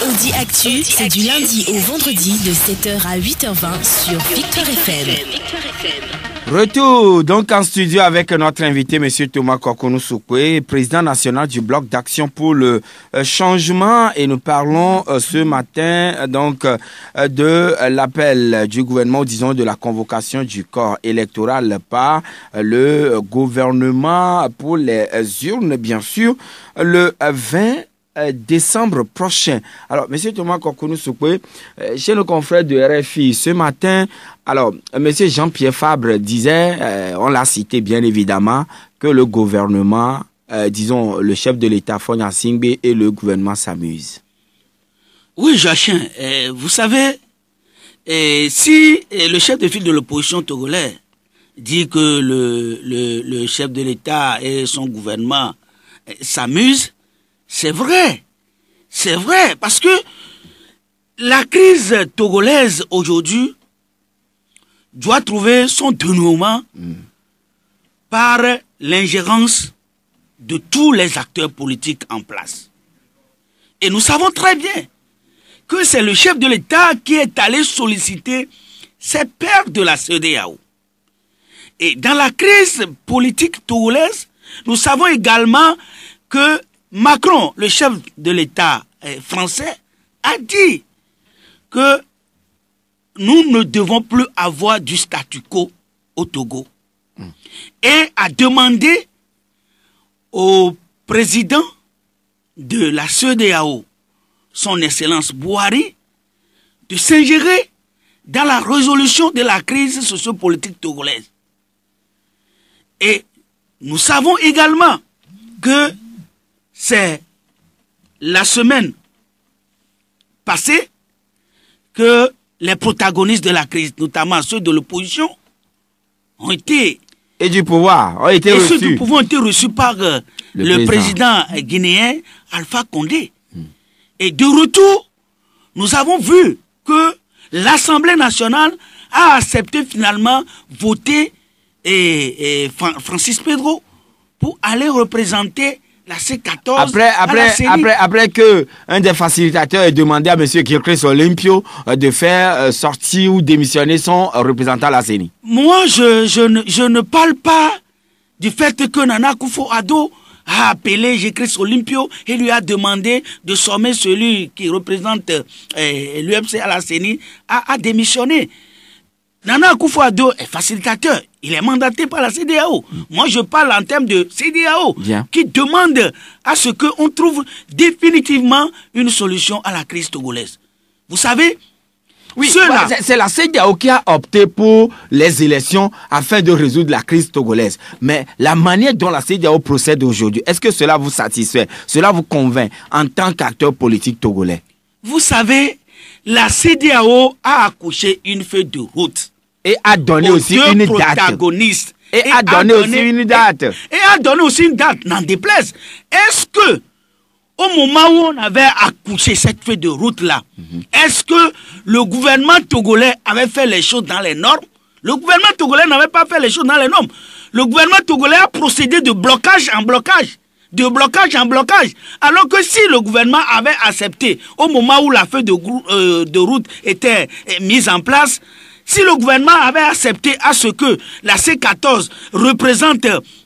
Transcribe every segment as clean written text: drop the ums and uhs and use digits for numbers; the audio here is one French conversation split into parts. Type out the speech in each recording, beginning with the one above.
Audi Actu, c'est du lundi au vendredi de 7h à 8h20 sur Victoire FM. Retour donc en studio avec notre invité, M. Thomas Kokonou Soukwe, président national du Bloc d'action pour le changement. Et nous parlons ce matin donc de l'appel du gouvernement, disons de la convocation du corps électoral par le gouvernement pour les urnes, bien sûr, le 20 décembre prochain. Alors, M. Thomas Kokonou Soukwe, chez nos confrères de RFI, ce matin, alors, M. Jean-Pierre Fabre disait, on l'a cité bien évidemment, que le gouvernement, disons, le chef de l'État, Fonia Singbe, et le gouvernement s'amusent. Oui, Joachim, vous savez, si le chef de file de l'opposition togolais dit que le chef de l'État et son gouvernement s'amusent, c'est vrai, parce que la crise togolaise aujourd'hui doit trouver son dénouement par l'ingérence de tous les acteurs politiques en place. Et nous savons très bien que c'est le chef de l'État qui est allé solliciter ses pairs de la CEDEAO. Et dans la crise politique togolaise, nous savons également que Macron, le chef de l'État français, a dit que nous ne devons plus avoir du statu quo au Togo. Et a demandé au président de la CEDEAO, son Excellence Bouhari, de s'ingérer dans la résolution de la crise sociopolitique togolaise. Et nous savons également que c'est la semaine passée que les protagonistes de la crise, notamment ceux de l'opposition, ont été... Et du pouvoir ont été reçus. Ceux du pouvoir ont été reçus par le président guinéen Alpha Condé. Et de retour, nous avons vu que l'Assemblée nationale a accepté finalement voter Francis Pedro pour aller représenter la C14 après que un des facilitateurs ait demandé à M. Kirkris Olympio de faire sortir ou démissionner son représentant à la CENI. Moi, je ne parle pas du fait que Nana Akufo-Addo a appelé Kirkris Olympio et lui a demandé de sommer celui qui représente l'UMC à la CENI à démissionner. Nana Akufo-Addo est facilitateur. Il est mandaté par la CEDEAO. Moi, je parle en termes de CEDEAO qui demande à ce qu'on trouve définitivement une solution à la crise togolaise. Vous savez, oui, c'est la CEDEAO qui a opté pour les élections afin de résoudre la crise togolaise. Mais la manière dont la CEDEAO procède aujourd'hui, est-ce que cela vous satisfait? Cela vous convainc en tant qu'acteur politique togolais? Vous savez, la CEDEAO a accouché une feuille de route. Et a donné aussi une date. Et a donné aussi une date. Et a donné aussi une date, n'en déplaise. Est-ce que, au moment où on avait accouché cette feuille de route-là, est-ce que le gouvernement togolais avait fait les choses dans les normes? Le gouvernement togolais n'avait pas fait les choses dans les normes. Le gouvernement togolais a procédé de blocage en blocage. De blocage en blocage. Alors que si le gouvernement avait accepté, au moment où la feuille de route était mise en place, si le gouvernement avait accepté à ce que la C14 représente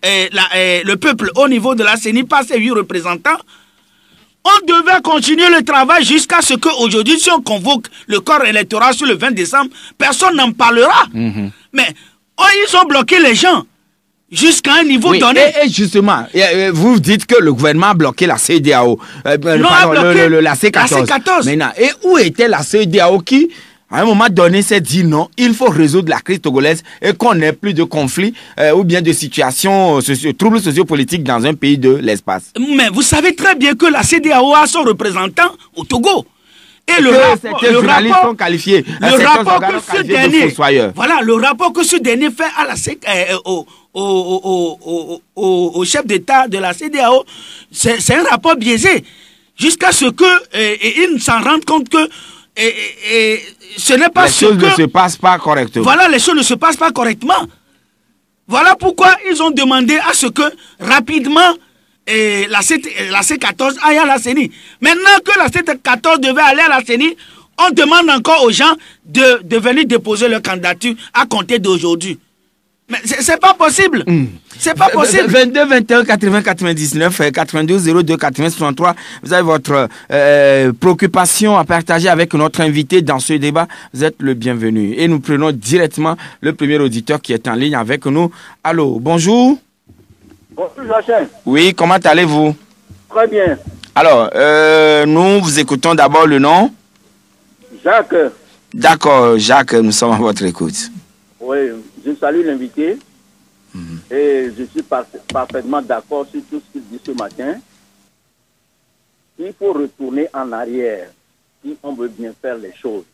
le peuple au niveau de la CENI par ses 8 représentants, on devait continuer le travail jusqu'à ce qu'aujourd'hui, si on convoque le corps électoral sur le 20 décembre, personne n'en parlera. Mais ils ont bloqué les gens jusqu'à un niveau donné. Et justement, vous dites que le gouvernement a bloqué la CEDEAO. La C14. La C14. Maintenant, et où était la CEDEAO qui... à un moment donné, s'est dit non, il faut résoudre la crise togolaise et qu'on n'ait plus de conflits ou bien de situations, troubles sociopolitiques dans un pays de l'espace. Mais vous savez très bien que la CEDEAO a son représentant au Togo. Et le rapport que ce dernier fait à la au chef d'État de la CEDEAO, c'est un rapport biaisé. Jusqu'à ce qu'il s'en rende compte que ce n'est pas les choses ne se passent pas correctement. Voilà, les choses ne se passent pas correctement. Voilà pourquoi ils ont demandé à ce que rapidement et la C14 aille à la CENI. Maintenant que la C14 devait aller à la CENI, on demande encore aux gens de venir déposer leur candidature à compter d'aujourd'hui. Mais c'est pas possible. C'est pas possible. 22 21 80 99 92 02 80 63. Vous avez votre préoccupation à partager avec notre invité dans ce débat. Vous êtes le bienvenu. Et nous prenons directement le premier auditeur qui est en ligne avec nous. Allô, bonjour. Bonjour Joachim. Oui, comment allez-vous? Très bien. Alors, nous vous écoutons d'abord le nom. Jacques. D'accord, Jacques, nous sommes à votre écoute. Oui, je salue l'invité et je suis parfaitement d'accord sur tout ce qu'il dit ce matin. Il faut retourner en arrière si on veut bien faire les choses.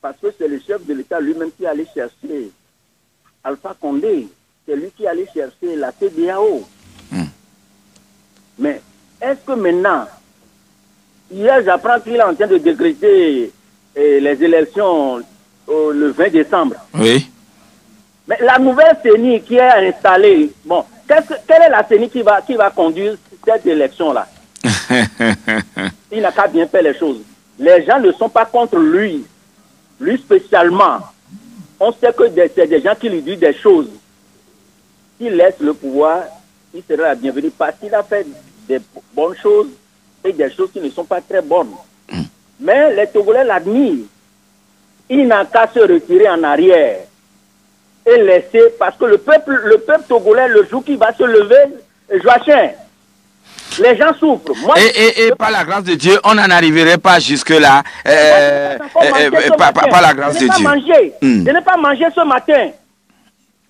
Parce que c'est le chef de l'État lui-même qui allait chercher Alpha Condé. C'est lui qui allait chercher la CEDEAO. Mais est-ce que maintenant, hier j'apprends qu'il est en train de décréter les élections le 20 décembre. Oui. Mais la nouvelle CENI qui est installée, bon, quelle est la CENI qui va conduire cette élection-là? Il n'a qu'à bien faire les choses. Les gens ne sont pas contre lui. Lui spécialement. On sait que c'est des gens qui lui disent des choses. S'il laisse le pouvoir, il sera la bienvenue parce qu'il a fait des bonnes choses et des choses qui ne sont pas très bonnes. Mais les Togolais l'admirent. Il n'a qu'à se retirer en arrière et laisser, parce que le peuple togolais, le jour qui va se lever, Joachim, les gens souffrent. Moi, et par la grâce de Dieu, on n'en arriverait pas jusque-là. Par la grâce de Dieu. Je n'ai pas mangé ce matin.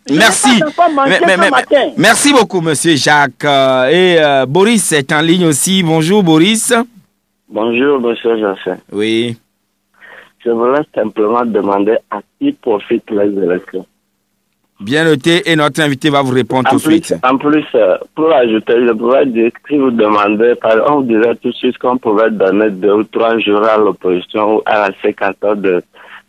Merci. Merci beaucoup, monsieur Jacques. Et Boris est en ligne aussi. Bonjour, Boris. Bonjour, monsieur Jacques. Oui. Je voulais simplement demander à qui profitent les élections. Bien noté, et notre invité va vous répondre tout de suite. En plus, pour ajouter, je pourrais dire que si vous demandez, on vous dirait tout de suite qu'on pouvait donner 2 ou 3 jours à l'opposition ou à la C14 de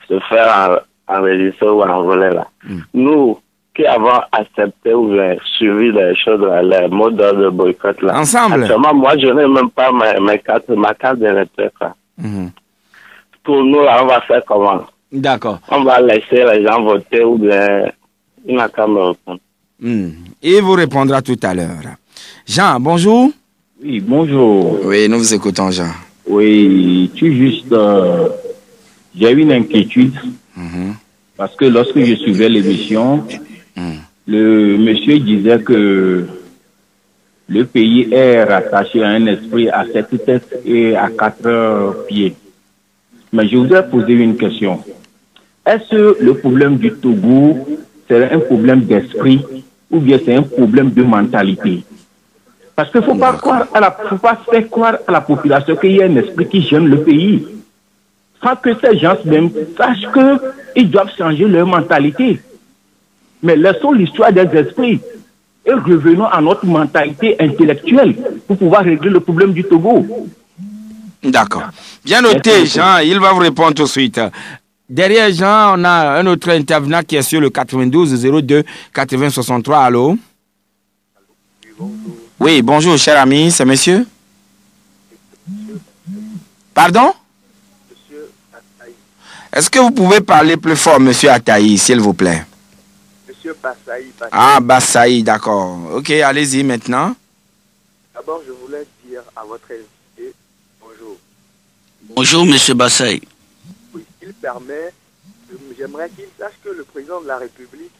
se faire enregistrer ou enrôler là. Nous, qui avons accepté ou suivi les choses, les mots de boycott là. Ensemble. Actuellement, moi, je n'ai même pas ma carte de retraite là. Pour nous, là, on va faire comment? D'accord. On va laisser les gens voter ou bien il n'a qu'à me répondre. Il vous répondra tout à l'heure. Jean, bonjour. Oui, bonjour. Oui, nous vous écoutons, Jean. Oui, j'ai une inquiétude parce que lorsque je suivais l'émission, le monsieur disait que le pays est rattaché à un esprit à 7 têtes et à 4 pieds. Mais je voudrais poser une question. Est-ce que le problème du Togo, c'est un problème d'esprit ou bien c'est un problème de mentalité? Parce qu'il ne faut pas faire croire à la population qu'il y a un esprit qui gêne le pays. Sans que ces gens même sachent qu'ils doivent changer leur mentalité. Mais laissons l'histoire des esprits et revenons à notre mentalité intellectuelle pour pouvoir régler le problème du Togo. D'accord. Bien noté, Jean. Il va vous répondre tout de suite. Derrière Jean, on a un autre intervenant qui est sur le 92 02 80 63. Allô? Oui, bonjour, cher ami. C'est monsieur? Pardon? Est-ce que vous pouvez parler plus fort, monsieur Ataï, s'il vous plaît? Monsieur Bassaï. Ah, Bassaï, d'accord. Ok, allez-y maintenant. D'abord, je voulais dire à votre invité bonjour. Bonjour, monsieur Bassaï. Oui, il permet, j'aimerais qu'il sache que le président de la République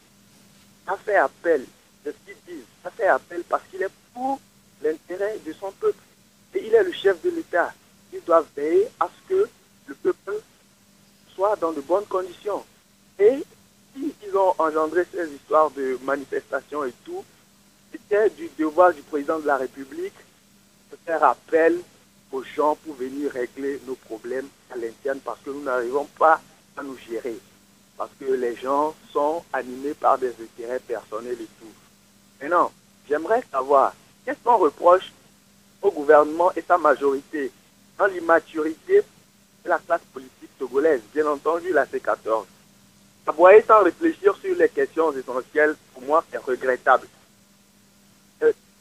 a fait appel, de ce qu'ils disent, a fait appel parce qu'il est pour l'intérêt de son peuple. Et il est le chef de l'État. Il doit veiller à ce que le peuple soit dans de bonnes conditions. Et s'ils ont engendré ces histoires de manifestations et tout, c'était du devoir du président de la République de faire appel aux gens pour venir régler nos problèmes à l'interne parce que nous n'arrivons pas à nous gérer. Parce que les gens sont animés par des intérêts personnels et tout. Maintenant, j'aimerais savoir, qu'est-ce qu'on reproche au gouvernement et sa majorité dans l'immaturité de la classe politique togolaise, bien entendu la C14. Aboyer sans réfléchir sur les questions essentielles, pour moi, c'est regrettable.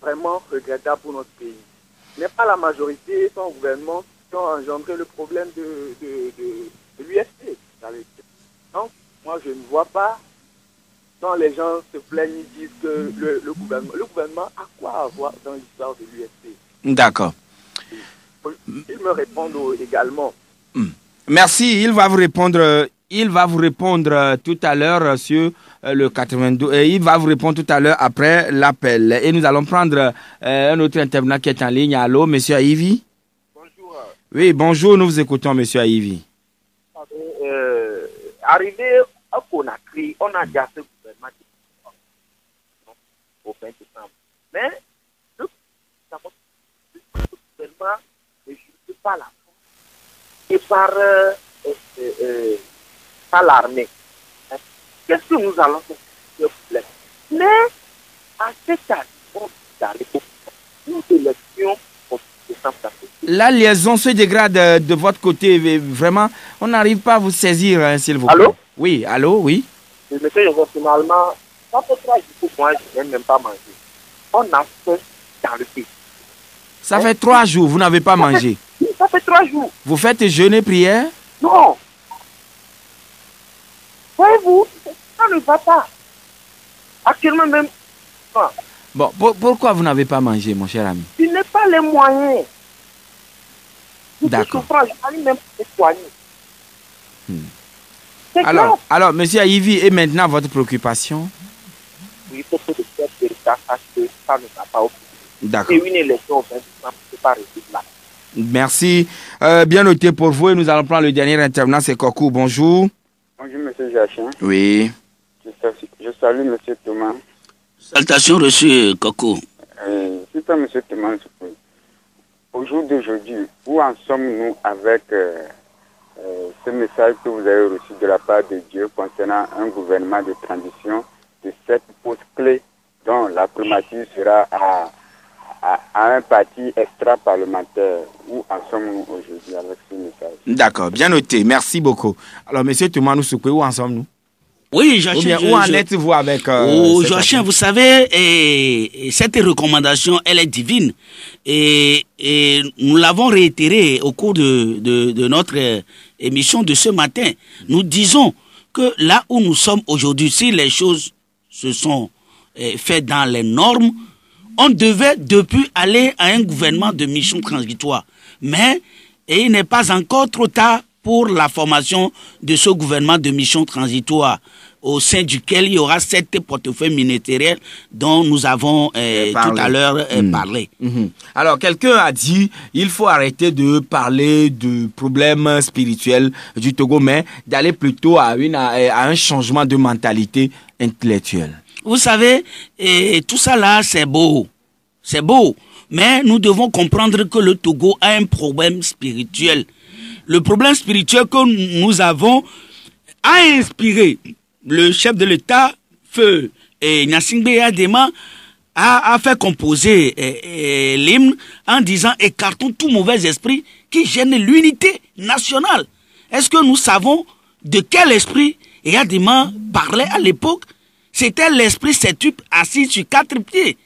vraiment regrettable pour notre pays. Ce n'est pas la majorité et son gouvernement qui ont engendré le problème de l'UFC. Donc, moi, je ne vois pas, quand les gens se plaignent, ils disent que le gouvernement a quoi à voir dans l'histoire de l'UFC. D'accord. Ils me répondent également. Merci, il va vous répondre tout à l'heure sur le 92. Il va vous répondre tout à l'heure après l'appel. Et nous allons prendre un autre intervenant qui est en ligne. Allô, monsieur Aïvi? Bonjour. Oui, bonjour, nous vous écoutons, monsieur Aïvi. Arrivé à Conakry, on a déjà ce gouvernement au 20 décembre. Mais le gouvernement ne joue pas la force et par l'armée. Qu'est-ce que nous allons faire? Mais à cet âge, nous élections au décembre. La liaison se dégrade de votre côté. Vraiment, on n'arrive pas à vous saisir, hein, s'il vous plaît. Allô? Oui, allô, oui. Monsieur, finalement, ça fait 3 jours pour moi, je n'ai même pas mangé. On a fait dans le pays. Ça fait 3 jours, vous n'avez pas mangé. Ça fait 3 jours. Vous faites jeûner, prière? Non. Voyez-vous, ça ne va pas. Actuellement même. Bon, pourquoi vous n'avez pas mangé, mon cher ami? Tu n'as pas les moyens. D'accord. Je même te soigner. Alors, monsieur Aïvi, et maintenant votre préoccupation? Oui, il faut que le chef de l'État sache que ça ne va pas au pays. D'accord. Et une élection au 20 décembre, c'est pas rester là. Merci. Bien noté pour vous. Et nous allons prendre le dernier intervenant, c'est Kokou. Bonjour. Bonjour, monsieur Jachin. Oui. Je salue monsieur Thomas. Salutations reçues, Coco. C'est pas monsieur Thomas. Au jour d'aujourd'hui, où en sommes-nous avec ce message que vous avez reçu de la part de Dieu concernant un gouvernement de transition de 7 postes clés dont la primature sera à un parti extra-parlementaire? Où en sommes-nous aujourd'hui avec ce message? D'accord, bien noté. Merci beaucoup. Alors, monsieur Thomas Nousoukwe, où en sommes-nous? Oui, Joachim. Où en êtes-vous avec... Joachim, vous savez, cette recommandation, elle est divine. Et nous l'avons réitérée au cours de notre émission de ce matin. Nous disons que là où nous sommes aujourd'hui, si les choses se sont faites dans les normes, on devait depuis aller à un gouvernement de mission transitoire. Mais il n'est pas encore trop tard pour la formation de ce gouvernement de mission transitoire, au sein duquel il y aura 7 portefeuilles ministériels dont nous avons tout à l'heure parlé. Alors, quelqu'un a dit il faut arrêter de parler de problèmes spirituels du Togo, mais d'aller plutôt à un changement de mentalité intellectuelle. Vous savez, tout ça là, c'est beau. C'est beau. Mais nous devons comprendre que le Togo a un problème spirituel. Le problème spirituel que nous avons a inspiré le chef de l'État, Feu Gnassingbé Adema, a fait composer l'hymne en disant « Écartons tout mauvais esprit qui gêne l'unité nationale ». Est-ce que nous savons de quel esprit Adema parlait à l'époque? C'était l'esprit septuple assis sur 4 pieds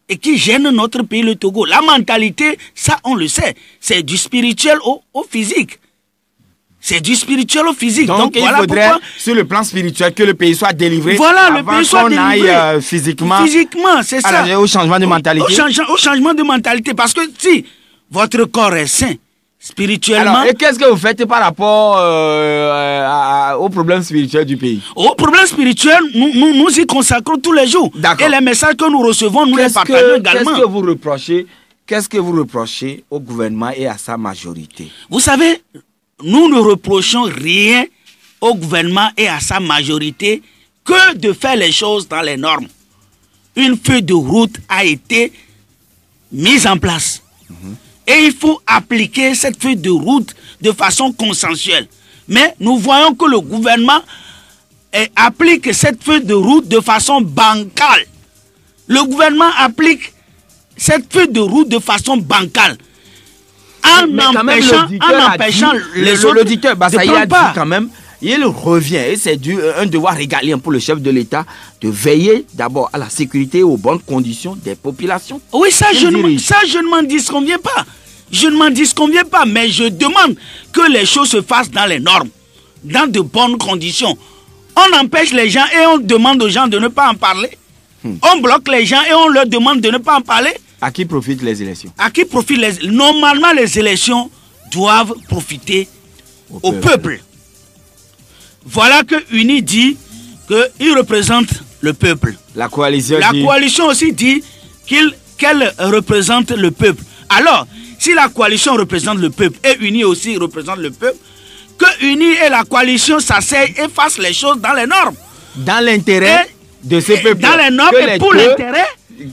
et qui gêne notre pays, le Togo. La mentalité, ça on le sait, c'est du spirituel au physique. C'est du spirituel au physique. Donc il voilà faudrait, pourquoi, sur le plan spirituel, que le pays soit délivré. Voilà, le pays soit délivré. Aille physiquement, c'est ça. Au changement de mentalité. Au changement de mentalité. Parce que si votre corps est sain, spirituellement... Alors, et qu'est-ce que vous faites par rapport au problème spirituel du pays? Au problème spirituel, nous y consacrons tous les jours. Et les messages que nous recevons, nous les partageons également. Qu'est-ce que vous reprochez au gouvernement et à sa majorité? Vous savez, nous ne reprochons rien au gouvernement et à sa majorité que de faire les choses dans les normes. Une feuille de route a été mise en place. Et il faut appliquer cette feuille de route de façon consensuelle. Mais nous voyons que le gouvernement applique cette feuille de route de façon bancale. Le gouvernement applique cette feuille de route de façon bancale. En empêchant les autres l'auditeur Bassaï a dit quand même, il revient, et c'est un devoir régalien pour le chef de l'État de veiller d'abord à la sécurité et aux bonnes conditions des populations. Oui, ça je ne m'en disconviens pas. Je ne m'en disconviens pas, mais je demande que les choses se fassent dans les normes, dans de bonnes conditions. On empêche les gens et on demande aux gens de ne pas en parler. On bloque les gens et on leur demande de ne pas en parler. À qui profitent les élections? À qui profitent les... Normalement, les élections doivent profiter au peuple. Voilà que UNI dit qu'il représente le peuple. La coalition aussi dit qu'elle représente le peuple. Alors, si la coalition représente le peuple et UNI aussi représente le peuple, que UNI et la coalition s'asseyent et fassent les choses dans les normes. Dans l'intérêt de ce peuple. Dans les normes et pour l'intérêt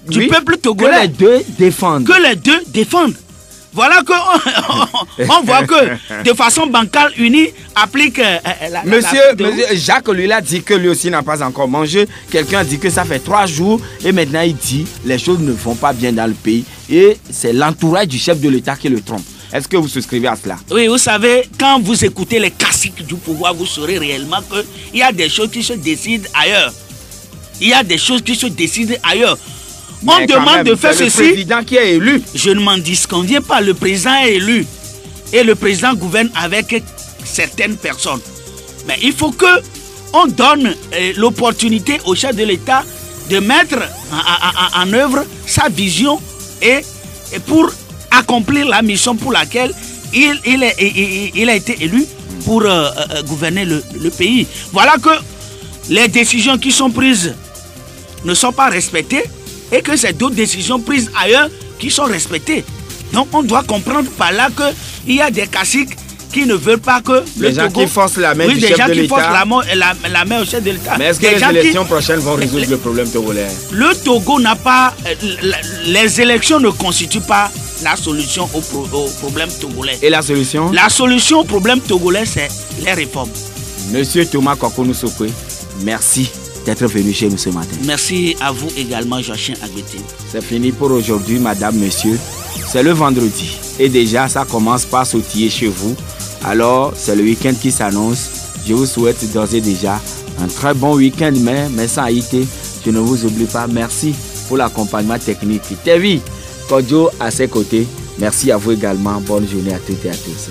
du peuple togolais. Que les deux défendent. Que les deux défendent. Voilà que on voit que de façon bancale, UNI applique Monsieur Jacques lui a dit que lui aussi n'a pas encore mangé. Quelqu'un a dit que ça fait 3 jours et maintenant il dit les choses ne vont pas bien dans le pays et c'est l'entourage du chef de l'État qui le trompe. Est-ce que vous souscrivez à cela? Oui, vous savez, quand vous écoutez les classiques du pouvoir, vous saurez réellement qu'il y a des choses qui se décident ailleurs. Il y a des choses qui se décident ailleurs. On demande de faire ceci. C'est le président qui est élu. Je ne m'en disconviens pas. Le président est élu. Et le président gouverne avec certaines personnes. Mais il faut qu'on donne l'opportunité au chef de l'État de mettre en œuvre sa vision et pour accomplir la mission pour laquelle il a été élu pour gouverner le pays. Voilà que les décisions qui sont prises ne sont pas respectées et que c'est d'autres décisions prises ailleurs qui sont respectées. Donc on doit comprendre par là qu'il y a des caciques qui ne veulent pas que les gens qui forcent la main du chef de l'État. Des gens qui forcent la main au chef de l'État. Mais est-ce que les élections prochaines vont résoudre le problème togolais? Le Togo n'a pas... Les élections ne constituent pas la solution au problème togolais. Et la solution? La solution au problème togolais, c'est les réformes. Monsieur Thomas Kwaku Sokwe, merci d'être venu chez nous ce matin. Merci à vous également, Joachim Agbeti. C'est fini pour aujourd'hui, madame, monsieur. C'est le vendredi. Et déjà, ça commence par sautiller chez vous. Alors, c'est le week-end qui s'annonce. Je vous souhaite d'ores et déjà un très bon week-end, mais sans haïté. Je ne vous oublie pas. Merci pour l'accompagnement technique. Tevi Kodjo à ses côtés. Merci à vous également. Bonne journée à toutes et à tous.